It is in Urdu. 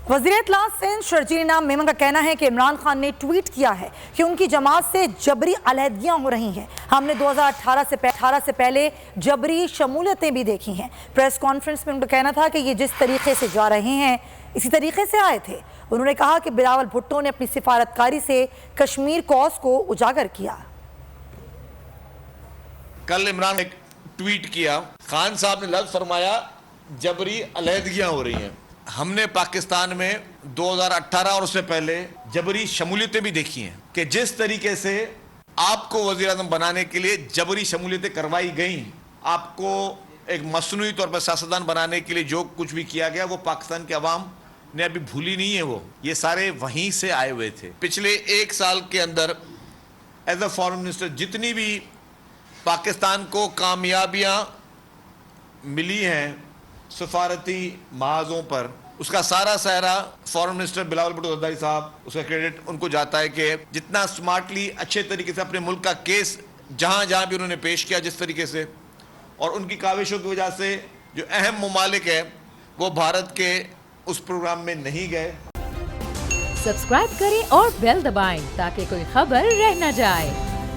وزیر اطلاع سندھ شرجیل میمن کا کہنا ہے کہ عمران خان نے ٹویٹ کیا ہے کہ ان کی جماعت سے جبری علیحدگیاں ہو رہی ہیں۔ ہم نے 2018 سے پہلے جبری شمولیتیں بھی دیکھی ہیں۔ پریس کانفرنس میں ان کا کہنا تھا کہ یہ جس طریقے سے جا رہے ہیں اسی طریقے سے آئے تھے۔ انہوں نے کہا کہ بلاول بھٹو نے اپنی سفارتکاری سے کشمیر کوز کو اجاگر کیا۔ کل عمران نے ٹویٹ کیا، خان صاحب نے لفظ فرمایا جبری علیحدگیاں ہو رہی ہیں۔ ہم نے پاکستان میں 2018 اور اس سے پہلے جبری شمولیتیں بھی دیکھی ہیں کہ جس طریقے سے آپ کو وزیر اعظم بنانے کے لیے جبری شمولیتیں کروائی گئیں، آپ کو ایک مصنوعی طور پر سیاستدان بنانے کے لیے جو کچھ بھی کیا گیا وہ پاکستان کے عوام نے ابھی بھولی نہیں ہے۔ یہ سارے وہیں سے آئے ہوئے تھے۔ پچھلے ایک سال کے اندر ایز اے فارن منسٹر جتنی بھی پاکستان کو کامیابیاں ملی ہیں سفارتی محاذوں پر، اس کا سارا سہرا فارن منسٹر بلاول بھٹو زرداری صاحب، اس کا کریڈٹ ان کو جاتا ہے کہ جتنا سمارٹلی اچھے طریقے سے اپنے ملک کا کیس جہاں جہاں بھی انہوں نے پیش کیا جس طریقے سے، اور ان کی کاوشوں کی وجہ سے جو اہم ممالک ہیں وہ بھارت کے اس پروگرام میں نہیں گئے۔ سبسکرائب کریں اور بیل دبائیں تاکہ کوئی خبر رہ نہ جائے۔